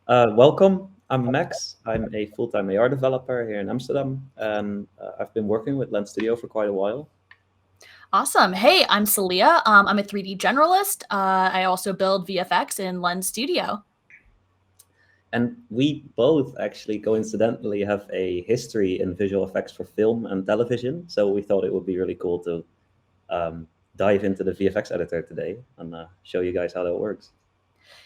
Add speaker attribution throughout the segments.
Speaker 1: Welcome. I'm Max. I'm a full-time AR developer here in Amsterdam, and I've been working with Lens Studio for quite a while.
Speaker 2: Awesome. Hey, I'm Sallia. I'm a 3D generalist. I also build VFX in Lens Studio.
Speaker 1: And we both actually coincidentally have a history in visual effects for film and television, so we thought it would be really cool to um, dive into the VFX editor today and show you guys how that works.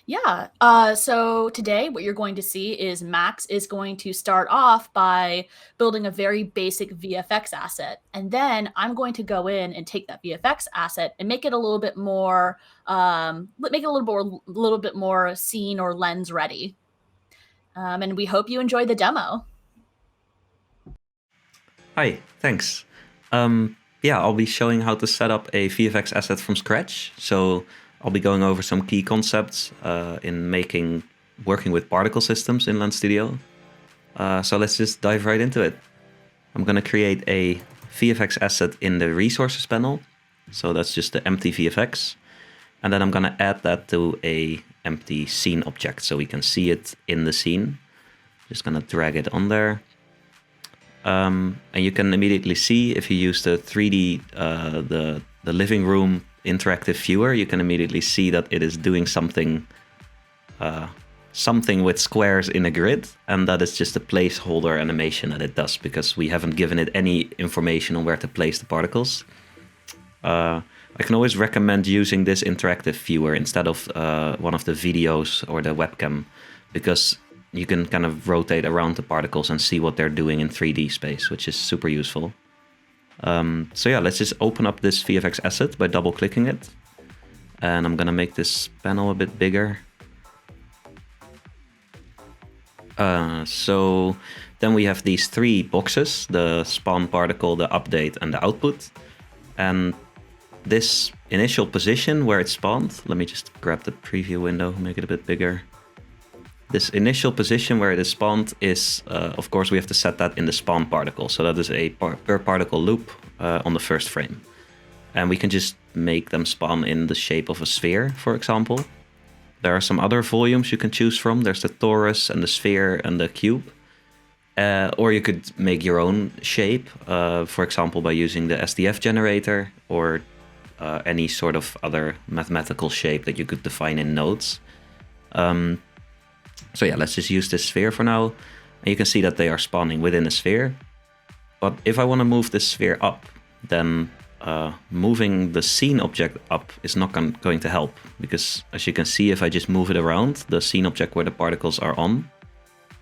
Speaker 2: Yeah. So today, what you're going to see is Max is going to start off by building a very basic VFX asset, and then I'm going to go in and take that VFX asset and make it a little bit more, make it a little bit more scene or lens ready. And we hope you enjoy the demo.
Speaker 3: Hi, thanks. Yeah, I'll be showing how to set up a VFX asset from scratch. So I'll be going over some key concepts in working with particle systems in Lens Studio. So let's just dive right into it. I'm going to create a VFX asset in the resources panel. So that's just the empty VFX. And then I'm going to add that to a empty scene object so we can see it in the scene. Just going to drag it on there. And you can immediately see if you use the 3D, the living room interactive viewer, you can immediately see that it is doing something with squares in a grid, and that is just a placeholder animation that it does because we haven't given it any information on where to place the particles. I can always recommend using this interactive viewer instead of one of the videos or the webcam, because you can kind of rotate around the particles and see what they're doing in 3D space, which is super useful. So yeah, let's just open up this VFX asset by double clicking it. And I'm gonna make this panel a bit bigger. So then we have these three boxes, the spawn particle, the update, and the output. And this initial position where it spawned, let me just grab the preview window, make it a bit bigger. This initial position where it is spawned is, of course, we have to set that in the spawn particle. So that is a per particle loop on the first frame. And we can just make them spawn in the shape of a sphere, for example. There are some other volumes you can choose from. There's the torus and the sphere and the cube. Or you could make your own shape, for example, by using the SDF generator or any sort of other mathematical shape that you could define in nodes. So yeah, let's just use this sphere for now. And you can see that they are spawning within a sphere. But if I want to move this sphere up, then moving the scene object up is not going to help. Because as you can see, if I just move it around, the scene object where the particles are on,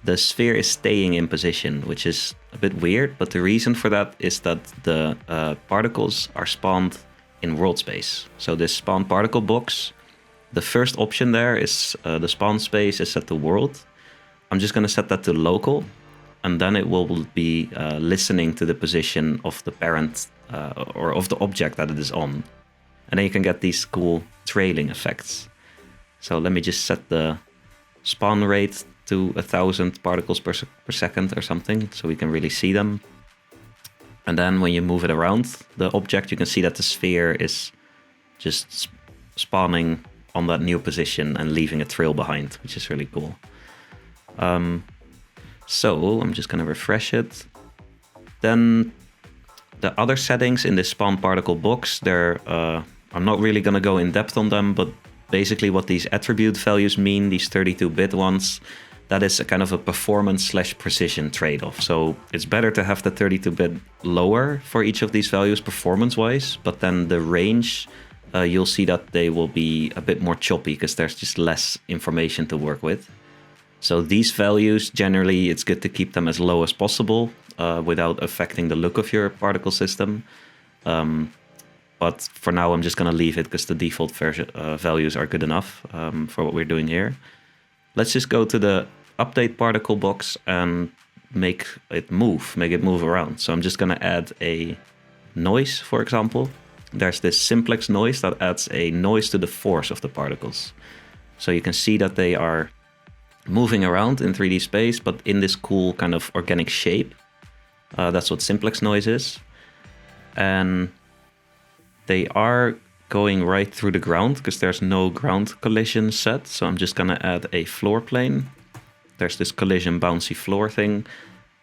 Speaker 3: the sphere is staying in position, which is a bit weird. But the reason for that is that the particles are spawned in world space. So this spawn particle box, the first option there is the spawn space is set to world. I'm just going to set that to local, and then it will be listening to the position of the parent or of the object that it is on. And then you can get these cool trailing effects. So let me just set the spawn rate to 1,000 particles per second or something, so we can really see them. And then when you move it around the object, you can see that the sphere is just spawning on that new position and leaving a trail behind, which is really cool. So I'm just going to refresh it. Then the other settings in this spawn particle box, I'm not really going to go in depth on them, but basically what these attribute values mean, these 32-bit ones, that is a kind of a performance/precision trade-off. So it's better to have the 32-bit lower for each of these values performance-wise, but then the range, you'll see that they will be a bit more choppy because there's just less information to work with. So these values, generally, it's good to keep them as low as possible without affecting the look of your particle system. But for now, I'm just going to leave it because the default values are good enough for what we're doing here. Let's just go to the update particle box and make it move around. So I'm just going to add a noise, for example. There's this simplex noise that adds a noise to the force of the particles. So you can see that they are moving around in 3D space, but in this cool kind of organic shape. That's what simplex noise is. And they are going right through the ground because there's no ground collision set. So I'm just going to add a floor plane. there's this collision bouncy floor thing.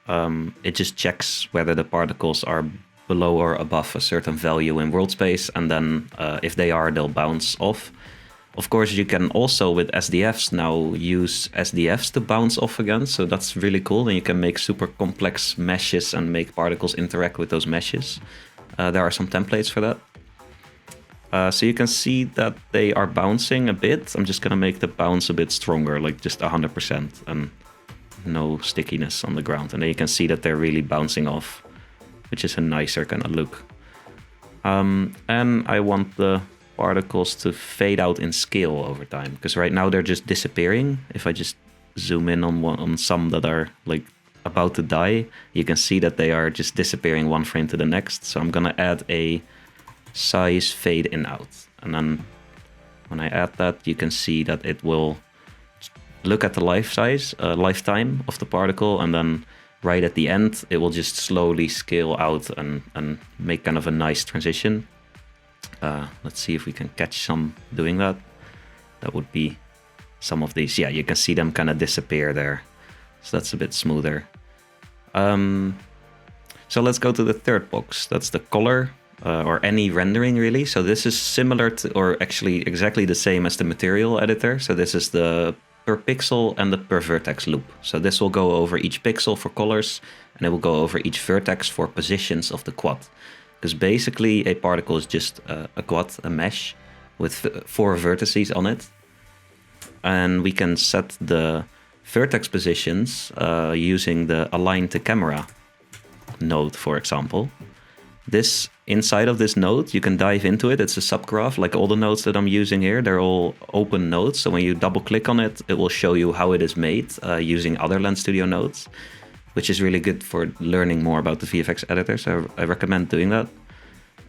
Speaker 3: It just checks whether the particles are below or above a certain value in world space, and then if they are, they'll bounce off. Of course, you can also, with SDFs now, use SDFs to bounce off again, so that's really cool, and you can make super complex meshes and make particles interact with those meshes. There are some templates for that. So you can see that they are bouncing a bit. I'm just going to make the bounce a bit stronger, like just 100%, and no stickiness on the ground. And then you can see that they're really bouncing off, which is a nicer kind of look. And I want the particles to fade out in scale over time, because right now they're just disappearing. If I just zoom in on some that are like about to die, you can see that they are just disappearing one frame to the next. So I'm going to add a size fade in out, and then when I add that, you can see that it will look at the lifetime of the particle, and then right at the end it will just slowly scale out and make kind of a nice transition. Let's see if we can catch some doing that. That would be some of these. Yeah, you can see them kind of disappear there, so that's a bit smoother. So let's go to the third box. That's the color. Or any rendering really. So this is similar to, or actually exactly the same as the material editor. So this is the per pixel and the per vertex loop. So this will go over each pixel for colors, and it will go over each vertex for positions of the quad. Because basically a particle is just a quad, a mesh with 4 vertices on it. And we can set the vertex positions using the align to camera node, for example. This inside of this node, you can dive into it. It's a subgraph, like all the nodes that I'm using here. They're all open nodes. So when you double click on it, it will show you how it is made using other Lens Studio nodes, which is really good for learning more about the VFX editor. So I recommend doing that.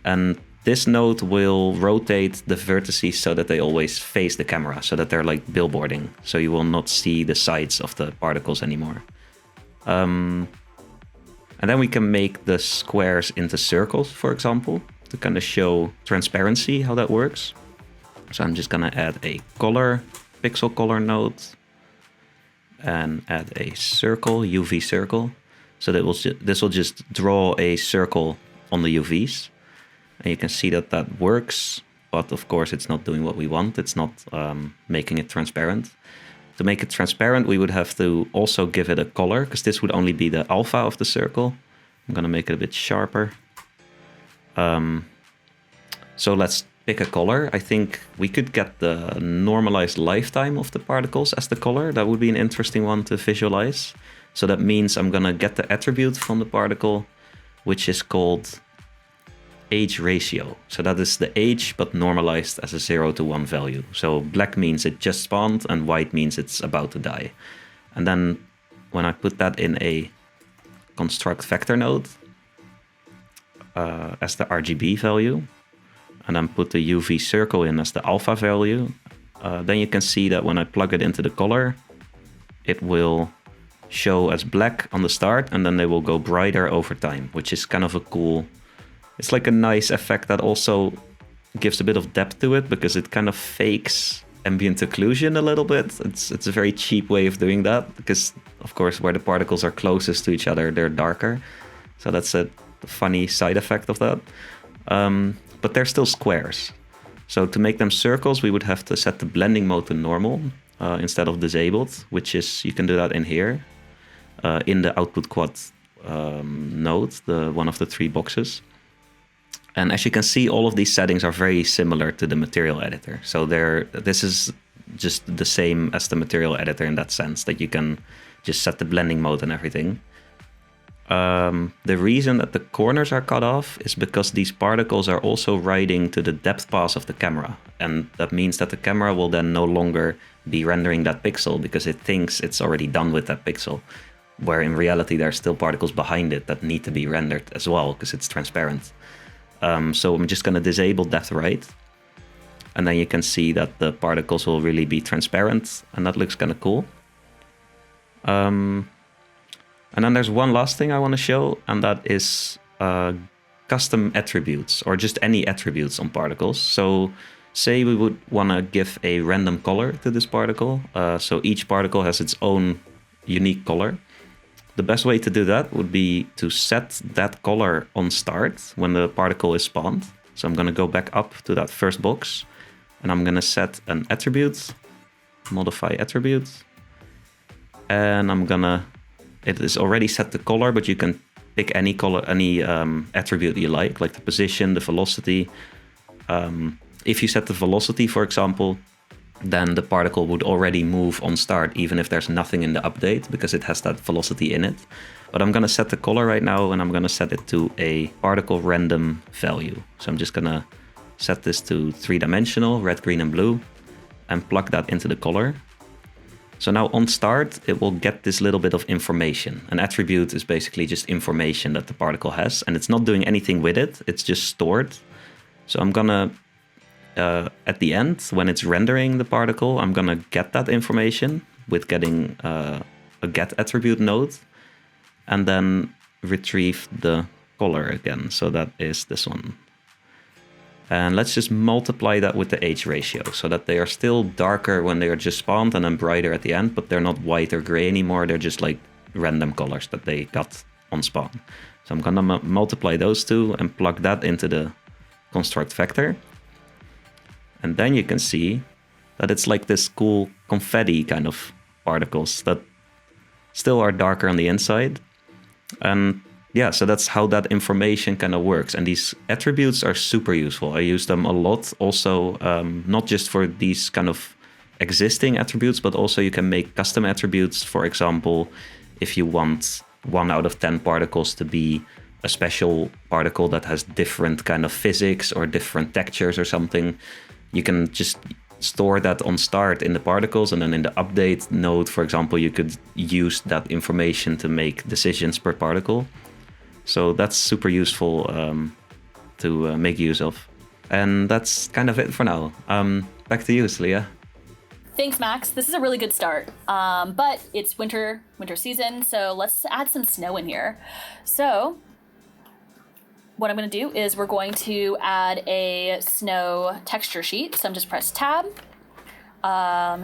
Speaker 3: And this node will rotate the vertices so that they always face the camera, so that they're like billboarding. So you will not see the sides of the particles anymore. And then we can make the squares into circles, for example, to kind of show transparency, how that works. So I'm just going to add a color, pixel color node, and add a circle, UV circle. So that this will just draw a circle on the UVs. And you can see that that works, but of course it's not doing what we want. It's not making it transparent. To make it transparent, we would have to also give it a color, because this would only be the alpha of the circle. I'm going to make it a bit sharper. So let's pick a color. I think we could get the normalized lifetime of the particles as the color. That would be an interesting one to visualize. So that means I'm going to get the attribute from the particle, which is called age ratio. So that is the age, but normalized as a 0 to 1 value. So black means it just spawned, and white means it's about to die. And then when I put that in a construct vector node as the RGB value, and then put the UV circle in as the alpha value, then you can see that when I plug it into the color, it will show as black on the start, and then they will go brighter over time, which is kind of a cool... It's like a nice effect that also gives a bit of depth to it, because it kind of fakes ambient occlusion a little bit. It's a very cheap way of doing that, because of course where the particles are closest to each other, they're darker. So that's a funny side effect of that. But they're still squares. So to make them circles, we would have to set the blending mode to normal instead of disabled, which is, you can do that in here, in the output quad node, one of the 3 boxes. And as you can see, all of these settings are very similar to the material editor. So this is just the same as the material editor in that sense, that you can just set the blending mode and everything. The reason that the corners are cut off is because these particles are also writing to the depth pass of the camera. And that means that the camera will then no longer be rendering that pixel, because it thinks it's already done with that pixel, where in reality there are still particles behind it that need to be rendered as well, because it's transparent. So I'm just going to disable depth right. And then you can see that the particles will really be transparent, and that looks kind of cool. And then there's one last thing I want to show, and that is custom attributes, or just any attributes on particles. So say we would want to give a random color to this particle. So each particle has its own unique color. The best way to do that would be to set that color on start when the particle is spawned. So I'm going to go back up to that first box, and I'm going to set an attribute, modify attribute, and it is already set the color, but you can pick any color, any attribute you like the position, the velocity. If you set the velocity, for example, then the particle would already move on start, even if there's nothing in the update, because it has that velocity in it. But I'm going to set the color right now, and I'm going to set it to a particle random value. So I'm just going to set this to 3-dimensional, red, green, and blue, and plug that into the color. So now on start, it will get this little bit of information. An attribute is basically just information that the particle has, and it's not doing anything with it. It's just stored. So I'm going to at the end, when it's rendering the particle, I'm going to get that information with getting a get attribute node, and then retrieve the color again. So that is this one. And let's just multiply that with the age ratio so that they are still darker when they are just spawned and then brighter at the end, but they're not white or gray anymore. They're just like random colors that they got on spawn. So I'm going to multiply those two and plug that into the construct vector. And then you can see that it's like this cool confetti kind of particles that still are darker on the inside. And yeah, so that's how that information kind of works. And these attributes are super useful. I use them a lot. Also, not just for these kind of existing attributes, but also you can make custom attributes. For example, if you want 1 out of 10 particles to be a special particle that has different kind of physics or different textures or something, you can just store that on start in the particles, and then in the update node, for example, you could use that information to make decisions per particle. So that's super useful to make use of. And that's kind of it for now. Back to you, Sallia.
Speaker 2: Thanks, Max. This is a really good start. But it's winter season, so let's add some snow in here. So what I'm going to do is we're going to add a snow texture sheet. So I'm just press tab,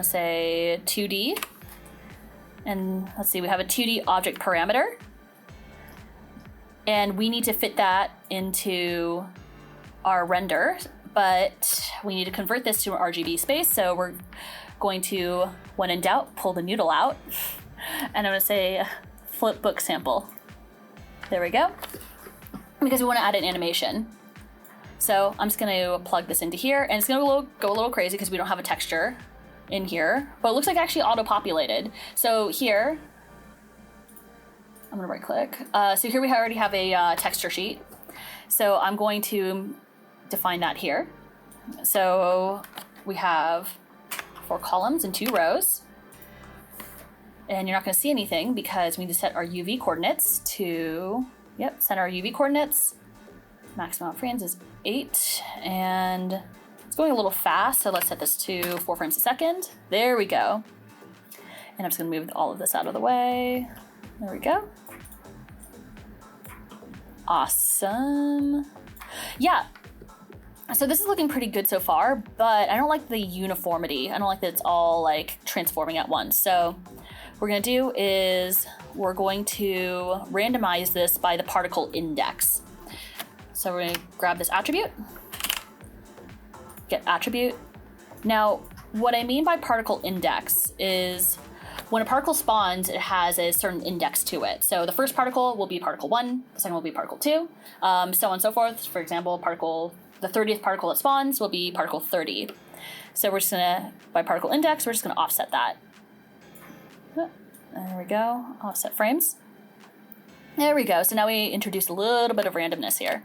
Speaker 2: say 2D. And let's see, we have a 2D object parameter. And we need to fit that into our render, but we need to convert this to an RGB space. So we're going to, when in doubt, pull the noodle out. And I'm going to say flip book sample. There we go. Because we want to add an animation. So I'm just going to plug this into here, and it's going to go a little crazy because we don't have a texture in here, but it looks like actually auto-populated. So here, I'm going to right click. So here we already have a texture sheet. So I'm going to define that here. So we have 4 columns and 2 rows. And you're not going to see anything because we need to set our UV coordinates to, set our UV coordinates. Maximum amount of frames is 8. And it's going a little fast, so let's set this to 4 frames a second. There we go. And I'm just going to move all of this out of the way. There we go. Awesome. Yeah. So this is looking pretty good so far, but I don't like the uniformity. I don't like that it's all like transforming at once. So what we're going to do is we're going to randomize this by the particle index. So we're going to grab this attribute, get attribute. Now, what I mean by particle index is when a particle spawns, it has a certain index to it. So the first particle will be particle 1, the second will be particle 2, so on and so forth. For example, the 30th particle that spawns will be particle 30. So we're just gonna, by particle index, we're just gonna offset that. There we go, offset frames. There we go, so now we introduce a little bit of randomness here.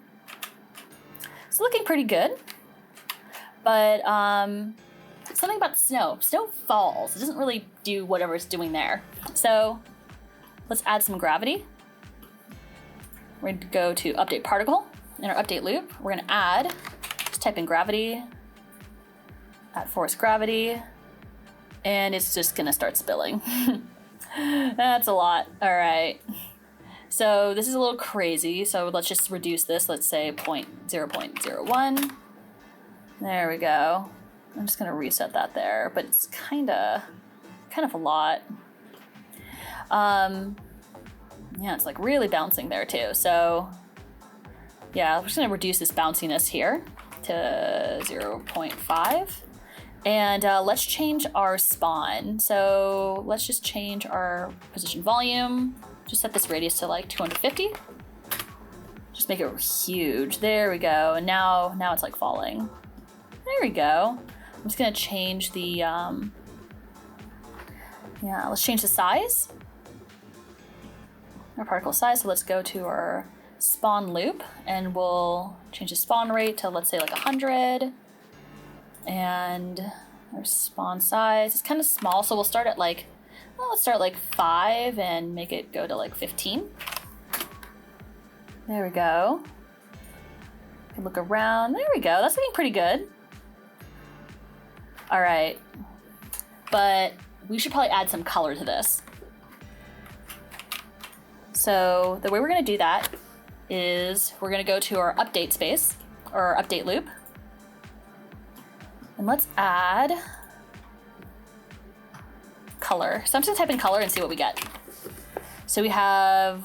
Speaker 2: It's looking pretty good, but something about the snow. Snow falls. It doesn't really do whatever it's doing there. So let's add some gravity. We're going to go to update particle. In our update loop, we're going to add, just type in gravity, add force gravity, and it's just going to start spilling. That's a lot. All right. So this is a little crazy. So let's just reduce this. Let's say 0.01. There we go. I'm just gonna reset that there, but it's kind of a lot. Yeah, it's like really bouncing there too. So yeah, we're just gonna reduce this bounciness here to 0.5. And let's change our spawn. So let's just change our position volume. Just set this radius to like 250. Just make it huge. There we go. And now it's like falling. There we go. I'm just gonna change the, yeah, let's change the size. Our particle size, so let's go to our spawn loop and we'll change the spawn rate to, let's say, like 100. And our spawn size is kind of small, so we'll start at like, well, let's start like 5 and make it go to like 15. There we go. You can look around. There we go. That's looking pretty good. All right, but we should probably add some color to this. So the way we're gonna do that is we're gonna go to our update space, or our update loop. And let's add color. So I'm just gonna type in color and see what we get. So we have,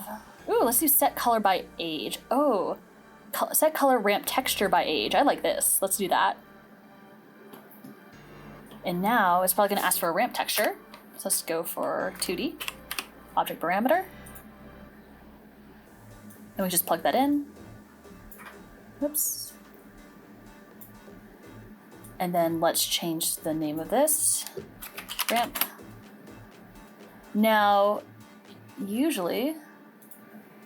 Speaker 2: ooh, let's do set color by age. Oh, set color ramp texture by age. I like this. Let's do that. And now it's probably gonna ask for a ramp texture. So let's go for 2D, object parameter. And we just plug that in. Whoops. And then let's change the name of this, ramp. Now, usually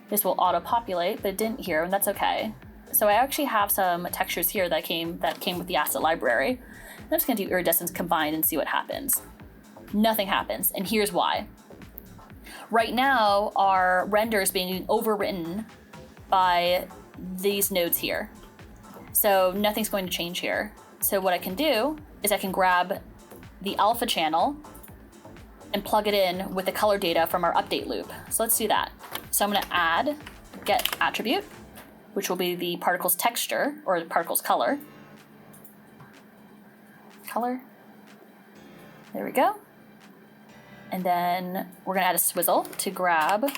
Speaker 2: this will auto-populate, but it didn't here, and that's okay. So I actually have some textures here that came with the asset library. I'm just gonna do iridescence combined and see what happens. Nothing happens, and here's why. Right now, our render is being overwritten by these nodes here. So nothing's going to change here. So what I can do is I can grab the alpha channel and plug it in with the color data from our update loop. So let's do that. So I'm gonna add get attribute, which will be the particle's texture or the particle's color. Color. There we go. And then we're gonna add a swizzle to grab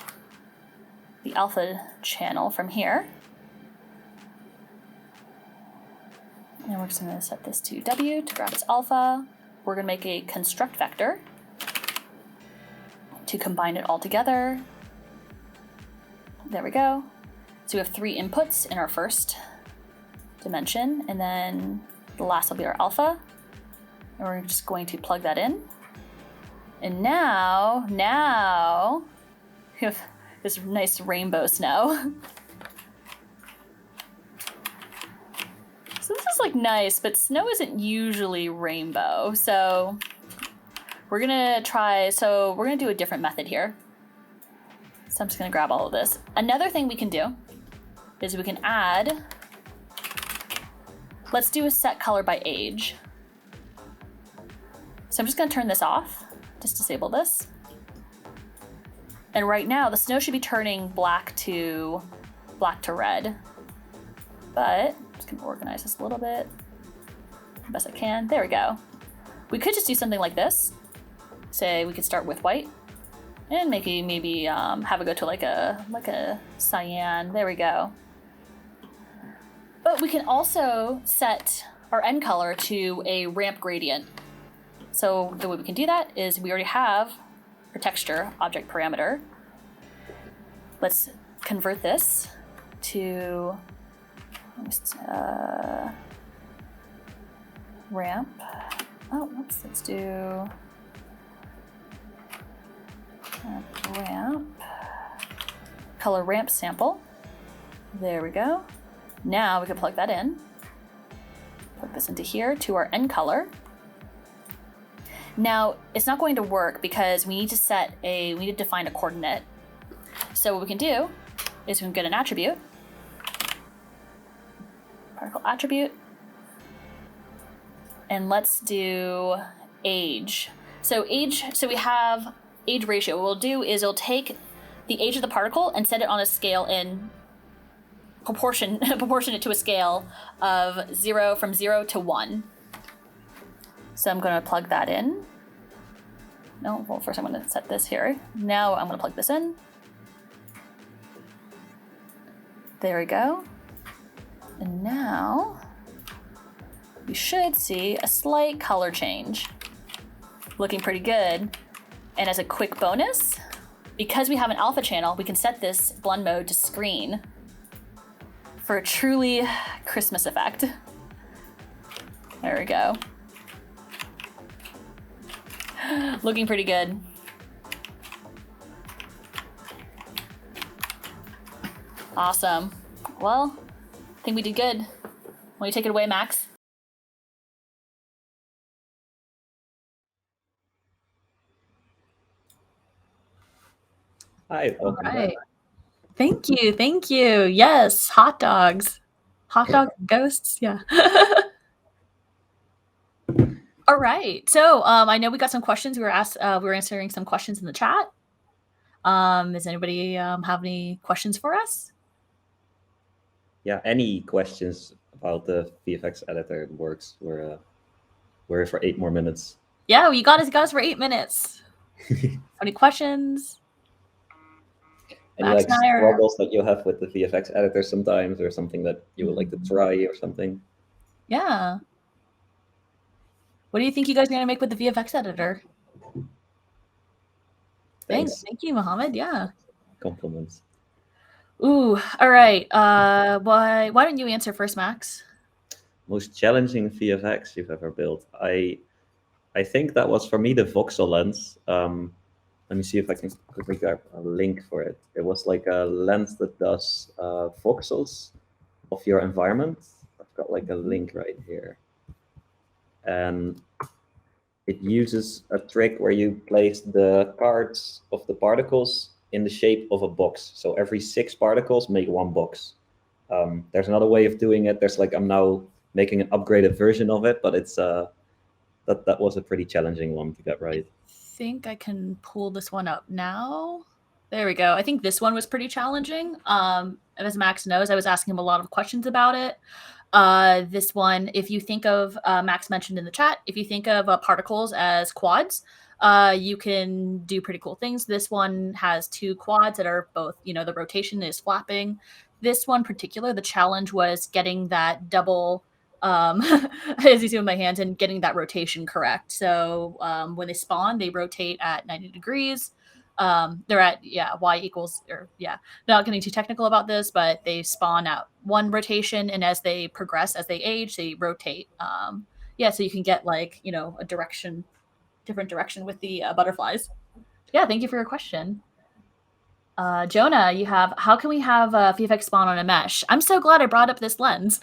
Speaker 2: the alpha channel from here. And we're just gonna set this to W to grab its alpha. We're gonna make a construct vector to combine it all together. There we go. So we have 3 inputs in our first dimension, and then the last will be our alpha. And we're just going to plug that in. And now we have this nice rainbow snow. So this is like nice, but snow isn't usually rainbow. So we're gonna do a different method here. So I'm just gonna grab all of this. Another thing we can do is we can add, let's do a set color by age. So I'm just gonna turn this off, just disable this. And right now the snow should be turning black to red. But I'm just gonna organize this a little bit, the best I can. There we go. We could just do something like this. Say we could start with white and maybe have it go to like a cyan. There we go. But we can also set our end color to a ramp gradient. So the way we can do that is we already have our texture object parameter. Let's convert this to ramp. Oh, oops, let's do ramp, color ramp sample. There we go. Now we can plug that in. Plug this into here to our end color. Now it's not going to work because we need to define a coordinate. So what we can do is we can get an attribute, particle attribute, and let's do age. So we have age ratio. What we'll do is it'll take the age of the particle and set it on a scale in proportionate to a scale of 0 to 1. So I'm going to plug that in. No, well, first I'm going to set this here. Now I'm going to plug this in. There we go. And now you should see a slight color change. Looking pretty good. And as a quick bonus, because we have an alpha channel, we can set this blend mode to screen for a truly Christmas effect. There we go. Looking pretty good. Awesome. Well, I think we did good. Want you take it away, Max?
Speaker 1: Hi, welcome back.
Speaker 2: Thank you, thank you. Yes, hot dogs. Hot dog ghosts, yeah. All right. So I know we got some questions. We were answering some questions in the chat. Does anybody have any questions for us?
Speaker 1: Yeah, any questions about the VFX editor works. We're here for 8 more minutes.
Speaker 2: Yeah, well, you got us for 8 minutes. Any questions?
Speaker 1: Any like struggles that you have with the VFX editor sometimes, or something that you would like to try or something?
Speaker 2: Yeah. What do you think you guys are going to make with the VFX editor?
Speaker 1: Thanks.
Speaker 2: Thank you, Mohammed. Yeah.
Speaker 1: Compliments.
Speaker 2: Ooh, all right. Why don't you answer first, Max?
Speaker 1: Most challenging VFX you've ever built. I think that was for me the voxel lens. Let me see if I can quickly grab a link for it. It was like a lens that does voxels of your environment. I've got like a link right here. And it uses a trick where you place the cards of the particles in the shape of a box. So every 6 particles make 1 box. There's another way of doing it. There's like, I'm now making an upgraded version of it, but it's that was a pretty challenging one to get right.
Speaker 2: I think I can pull this one up now. There we go. I think this one was pretty challenging. As Max knows, I was asking him a lot of questions about it. This one, if you think of, Max mentioned in the chat, if you think of particles as quads, you can do pretty cool things. This one has 2 quads that are both, the rotation is flapping. This one particular, the challenge was getting that double, as you see with my hands, and getting that rotation correct. So when they spawn, they rotate at 90 degrees. They're at, y equals, or not getting too technical about this, but they spawn at 1 rotation, and as they progress, as they age, they rotate. So you can get like, a different direction with the butterflies. Yeah, thank you for your question. Jonah, you have, how can we have VFX spawn on a mesh? I'm so glad I brought up this lens.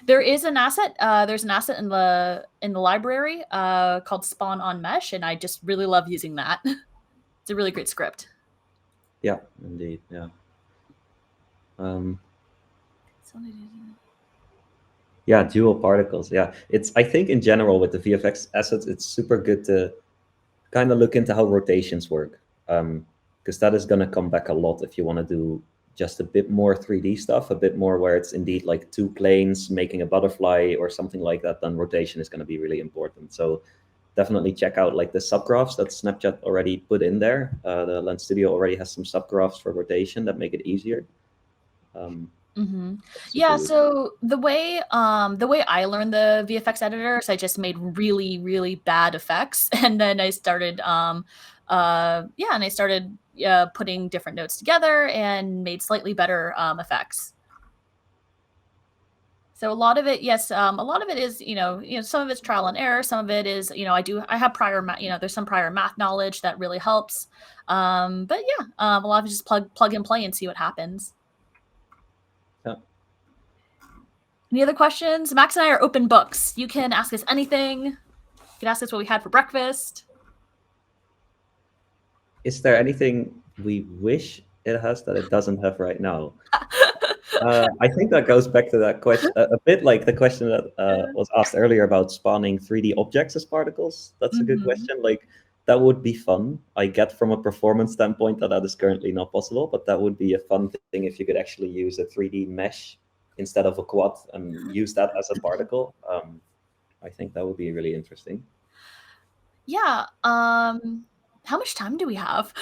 Speaker 2: There is an asset. There's an asset in the library called spawn on mesh, and I just really love using that. It's a really great script.
Speaker 1: Yeah, indeed. Yeah. Yeah, dual particles. Yeah, I think in general with the VFX assets, it's super good to kind of look into how rotations work, because that is going to come back a lot if you want to do just a bit more 3D stuff, a bit more where it's indeed like 2 planes making a butterfly or something like that. Then rotation is going to be really important. So definitely check out like the subgraphs that Snapchat already put in there. The Lens Studio already has some subgraphs for rotation that make it easier.
Speaker 2: Yeah, so the way I learned the VFX editor is I just made really, really bad effects, and then I started putting different notes together and made slightly better effects. So a lot of it, yes, a lot of it is, some of it's trial and error. Some of it is, I have prior, there's some prior math knowledge that really helps. But yeah, a lot of it is just plug and play and see what happens.
Speaker 1: Yeah.
Speaker 2: Any other questions? Max and I are open books. You can ask us anything. You can ask us what we had for breakfast.
Speaker 1: Is there anything we wish it has that it doesn't have right now? I think that goes back to that question, a bit like the question that was asked earlier about spawning 3D objects as particles. That's a good question. Like, that would be fun. I get from a performance standpoint that is currently not possible, but that would be a fun thing if you could actually use a 3D mesh instead of a quad and use that as a particle. I think that would be really interesting.
Speaker 2: Yeah. How much time do we have?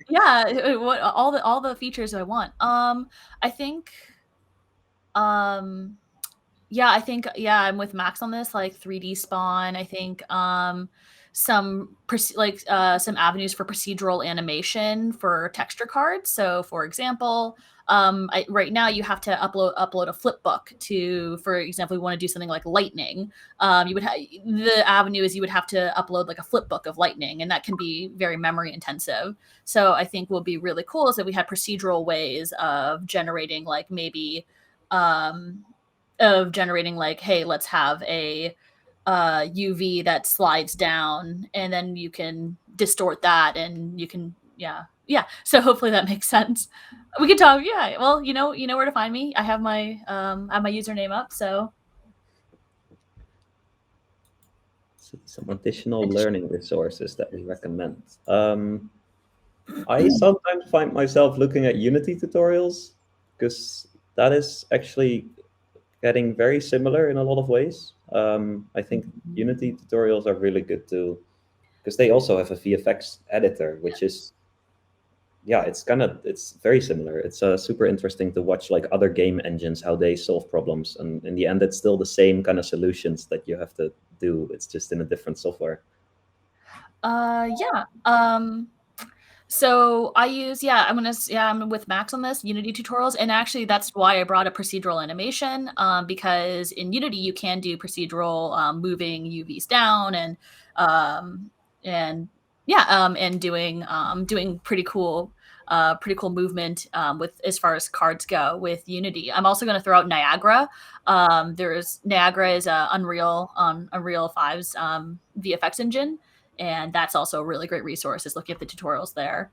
Speaker 2: Yeah. What all the features I want. I think. Yeah, I think yeah, I'm with Max on this, like 3D spawn. I think some avenues for procedural animation for texture cards. So for example, right now you have to upload a flipbook to, for example, you want to do something like lightning. The avenue is you would have to upload like a flipbook of lightning, and that can be very memory intensive. So I think what would be really cool is that we had procedural ways of generating like maybe like, hey, let's have a UV that slides down, and then you can distort that, and you can yeah. So hopefully that makes sense. We could talk. Yeah. Well, you know where to find me. I have my username up. So
Speaker 1: Some additional learning resources that we recommend. I sometimes find myself looking at Unity tutorials because that is actually getting very similar in a lot of ways. I think Unity tutorials are really good too, because they also have a VFX editor, which is, yeah, it's very similar. It's super interesting to watch like other game engines, how they solve problems. And in the end, it's still the same kind of solutions that you have to do. It's just in a different software.
Speaker 2: yeah. So I'm with Max on this Unity tutorials, and actually that's why I brought a procedural animation, because in Unity you can do procedural moving UVs down and doing pretty cool movement with as far as cards go with Unity. I'm also going to throw out Niagara. Niagara is Unreal 5's VFX engine. And that's also a really great resource, is looking at the tutorials there.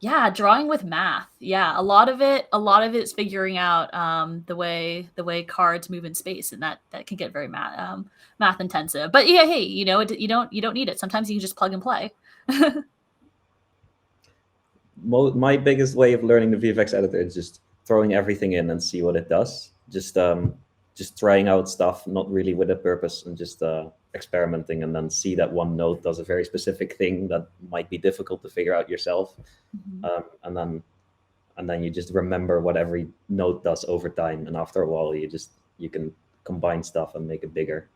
Speaker 2: Yeah, drawing with math. Yeah, a lot of it's figuring out the way cards move in space, and that can get very math intensive. But yeah, hey, you don't need it. Sometimes you can just plug and play.
Speaker 1: My biggest way of learning the VFX editor is just throwing everything in and see what it does. Just trying out stuff, not really with a purpose, and just experimenting, and then see that one node does a very specific thing that might be difficult to figure out yourself. And then you just remember what every node does over time, and after a while you can combine stuff and make it bigger.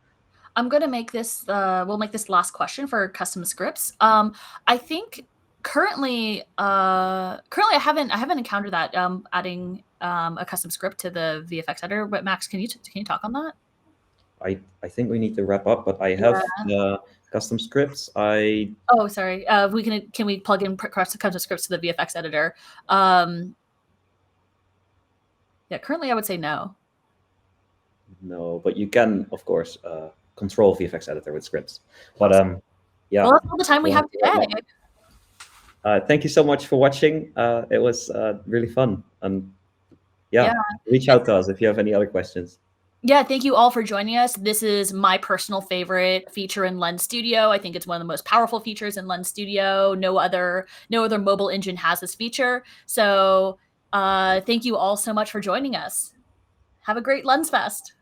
Speaker 2: I'm gonna make this we'll make this last question for custom scripts. I think currently I haven't encountered that adding a custom script to the VFX editor. But Max, can you talk on that?
Speaker 1: I think we need to wrap up, but I have custom scripts.
Speaker 2: Oh, sorry. Can we plug in custom scripts to the VFX editor? Yeah, currently I would say no.
Speaker 1: No, but you can, of course, control VFX editor with scripts. But yeah.
Speaker 2: Well, that's all the time we have today.
Speaker 1: Thank you so much for watching. It was really fun. And yeah, reach out to us if you have any other questions.
Speaker 2: Yeah, thank you all for joining us. This is my personal favorite feature in Lens Studio. I think it's one of the most powerful features in Lens Studio. No other mobile engine has this feature. So thank you all so much for joining us. Have a great Lens Fest.